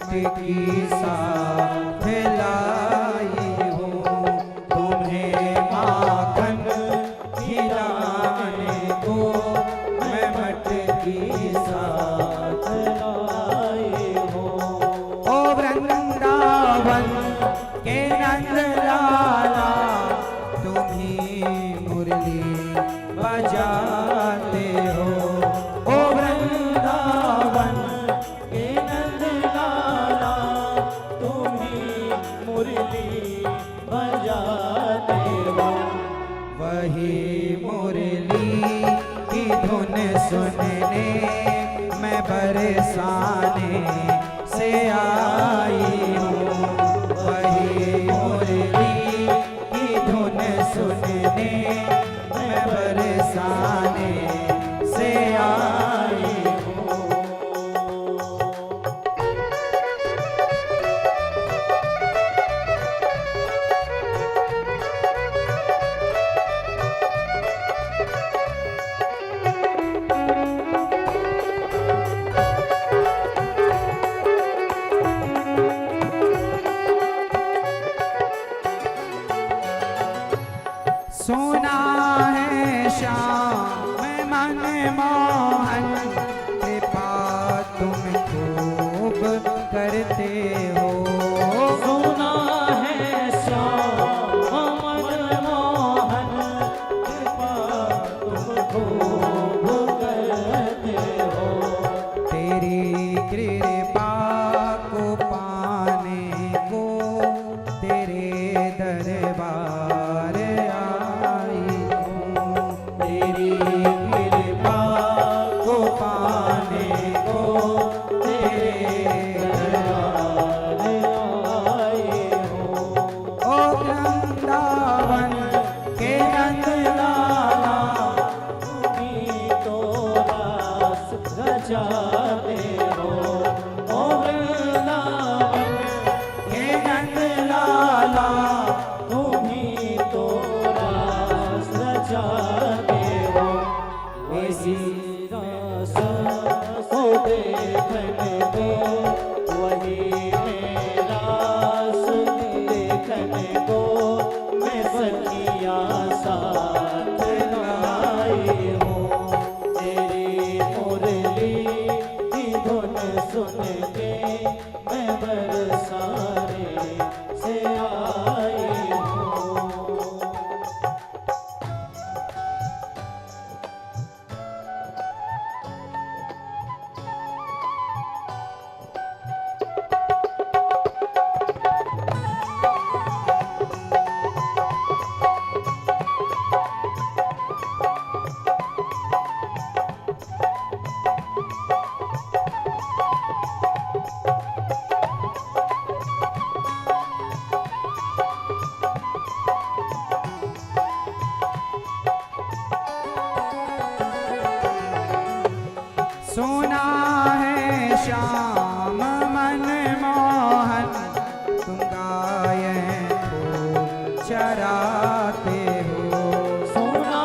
मटकी साथ लाई हूँ, तुम्हें माखन खिलाने को मैं मटकी साथ लाई हूँ। ओ वृंदावन के नंद लाला, तुम्ही मुरली बजाते हो। ओ वृंदावन के नंद लाला, तुम्ही मुरली बजाते हो। वही मुरली की धुन सुनने मैं बरसाने से आई हूँ। वही मुरली की धुन सुनने मैं बरसाने से आई हूँ। सोना है श्याम मन मोहन, कृपा तुम खूब करते हो। सोना है श्याम मन मोहन, कृपा तुम खूब करते हो। तेरी कृपा को पाने को तेरे दरबार आई हूँ। तेरी कृपा को पाने को तेरे दरबार आई हूँ। ओ वृंदावन के नंद लाला, तुम्ही तो रास रचाते हो। ओ वृंदावन के नंद लाला, तुम्ही तो रास रचाते हो। इसी रास को देखने को, वही मेरा रास देखने को, मैं सखिया साथ लाई हूँ। तेरी मुरली की धुन सुन के मैं बरसाने से आई हूँ। सोना है श्याम मन मोहन, तुम गायें खूब चराते हो। सोना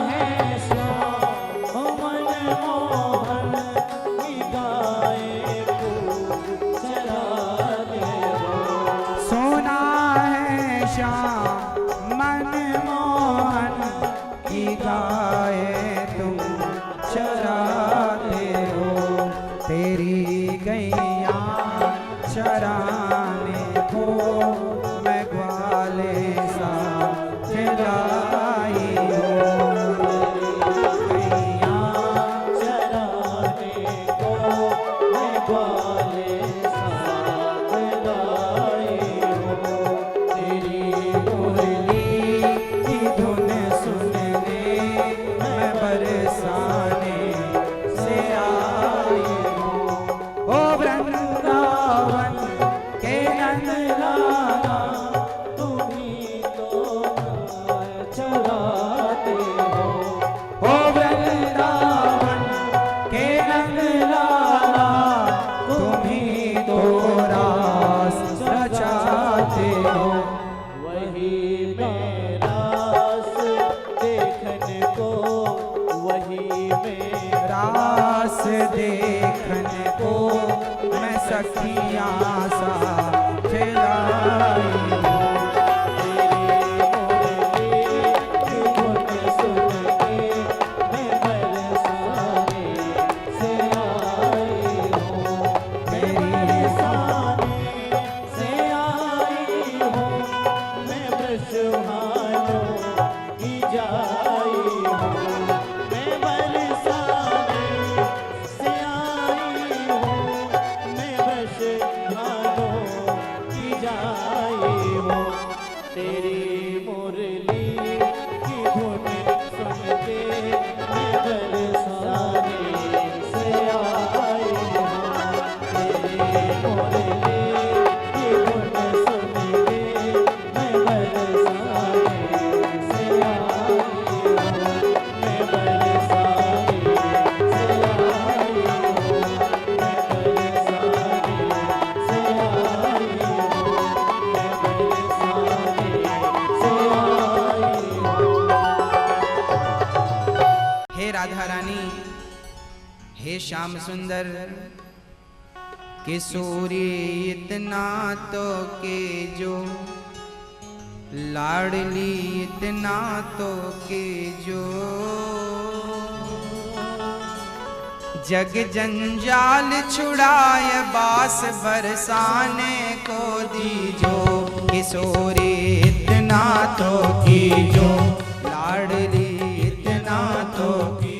है श्याम मन मोहन, की गाय खूब चराते हो। सोना है श्याम मन मोहन, की गायें तुम चराते हो। तेरी गैया चराने को मैं ग्वाले साथ लाई हूँ। गैया चराने को मैं ग्वाले साथ लाई हूँ। तेरी मुरली की धुन सुनने मैं बरसाने से आई हूँ। ओ वृंदावन सखियां साथ लाई हो। राधा रानी, हे श्याम सुंदर, किशोरी इतना तो के जो, लाडली इतना तो के जो, जग जंजाल छुड़ाए बास बरसाने को दीजो। किशोरी इतना तो कीजो, लाडली इतना तो कीजो,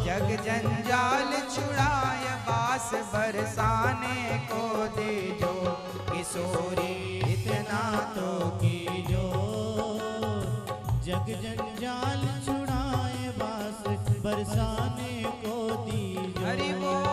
जग जंजाल छुड़ाए बास बरसाने को दीजो। किशोरी इतना तो कीजो, जग जंजाल छुड़ाए बास बरसाने को दीजो। हरि बोल।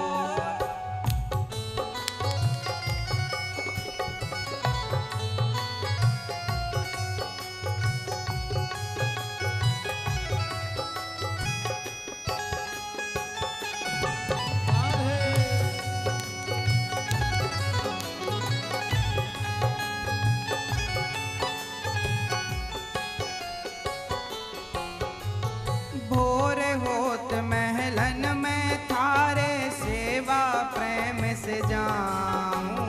भोर होत महलन में थारे सेवा प्रेम से जाऊं।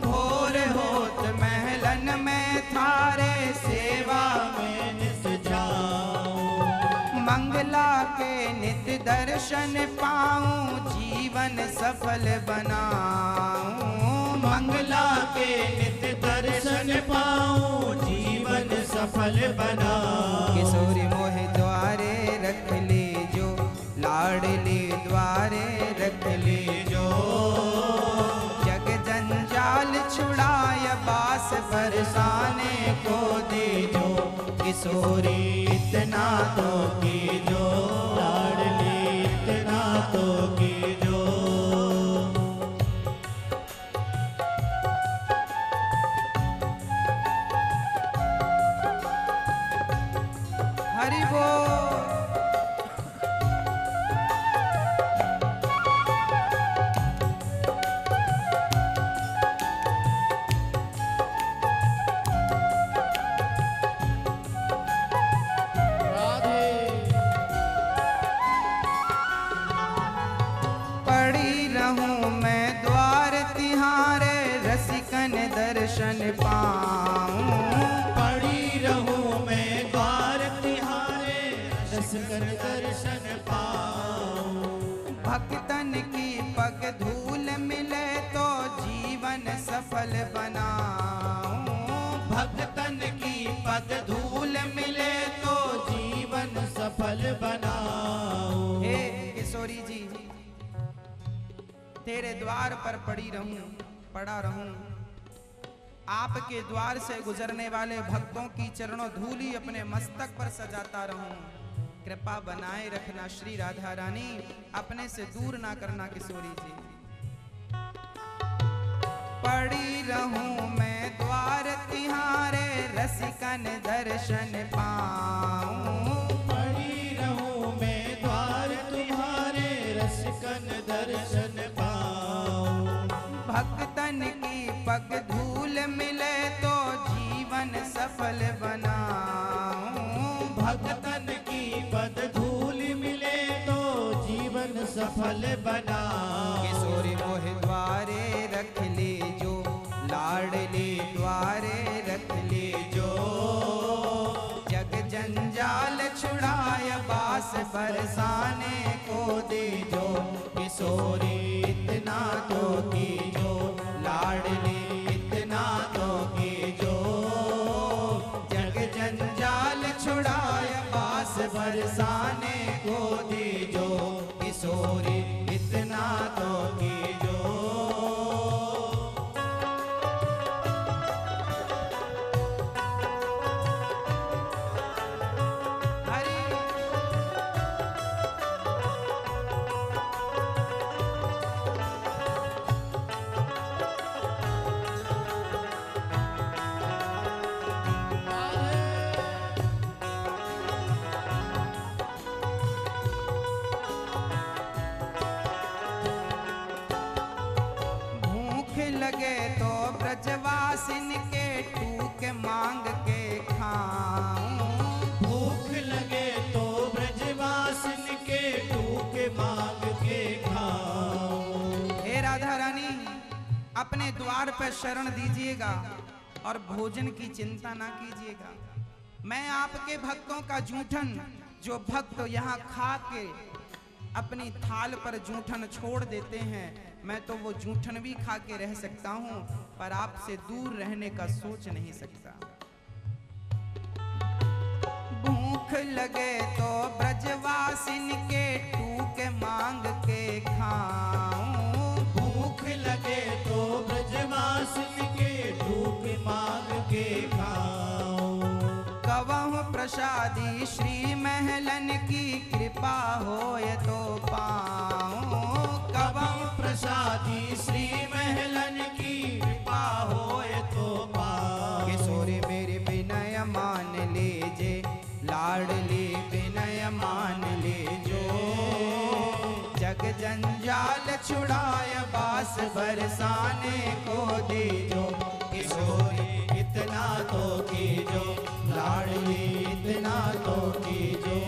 भोर होत महलन में थारे सेवा में निस जाऊं। मंगला के नित दर्शन पाऊं, जीवन सफल बनाऊं। मंगला के नित दर्शन पाऊं, जीवन सफल बनाऊं। किशोरी मोहे द्वारे रख लीजो, लाडली द्वारे रख लीजो, जग जंजाल छुड़ाए बास बरसाने को दीजो। किशोरी इतना तो कीजो, लाडली इतना तो कीजो। हरि बोल। पड़ी रहूं मैं द्वार तिहारे, रसिकन दर्शन पाऊं। पड़ी रहूं मैं द्वार तिहारे, रसिकन दर्शन पाऊं। भक्तन की पग धूल मिले तो जीवन सफल बनाऊं। भक्तन की पग धूल मिले तो जीवन सफल बनाऊं। हे किशोरी जी, तेरे द्वार पर पड़ा रहूं। आपके द्वार से गुजरने वाले भक्तों की चरणों धूली अपने मस्तक पर सजाता रहूं। कृपा बनाए रखना श्री राधा रानी, अपने से दूर ना करना किशोरी जी। पड़ी रहूं मैं द्वार तिहारे, रसिकन दर्शन पाऊं। पड़ी रहूं मैं द्वार तुम्हारे, रसिकन दर्शन पाऊं। भक्तन की पग धूल मिले तो जीवन सफल बनाऊं। भक्तन की पद धूल मिले तो जीवन सफल बनाऊं। किशोरी मोहे बरसाने को दीजो, किशोरी इतना तो कीजो, लाडली इतना तो कीजो, जग जंजाल छुड़ाय बास बरसाने को दीजो, किशोरी इतना तो कीजो। हरि भूख लगे तो ब्रजवासिन के टूक मांग के खाऊं, भूख लगे तो ब्रजवासिन के टूक मांग के खाओ। हे राधा रानी, अपने द्वार पर शरण दीजिएगा और भोजन की चिंता ना कीजिएगा। मैं आपके भक्तों का जूठन, जो भक्त यहाँ खा के अपनी थाल पर जूठन छोड़ देते हैं, मैं तो वो जूठन भी खा के रह सकता हूँ, पर आपसे दूर रहने का सोच नहीं सकता। भूख लगे तो ब्रजवासिन के टूक मांग के खाऊं, भूख लगे तो ब्रजवासिन के टूक मांग के खाओ। कवहु प्रसादी श्री महलन की कृपा होय तो पाऊं, कवं प्रसादी श्री महलन की कृपा होय तो पाओ। किशोरी मेरे विनय मान लीजे, लाडली विनय मान लीजो, जग जंजाल छुड़ाय बास बरसाने को दीजो, किशोरी इतना तो कीजो, लाडली इतना तो कीजो,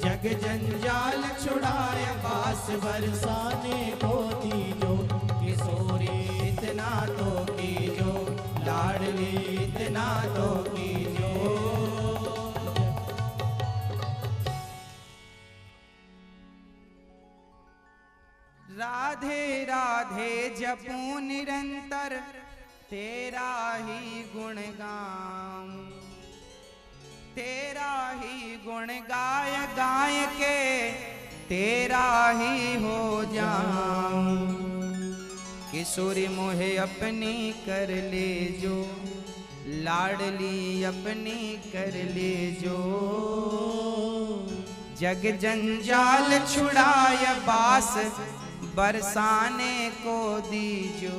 जग जंजाल छुड़ाय बास बरसाने को दीजो, किशोरी इतना तो कीजो, लाडली इतना तो कीजो। राधे राधे जपू निरंतर, तेरा ही गुण गाऊं, तेरा ही गुण गाय गाय के तेरा ही हो जाऊं। किशोरी मोहे अपनी कर ले जो, लाडली अपनी कर ले जो, जग जंजाल छुड़ाय बास बरसाने को दीजो।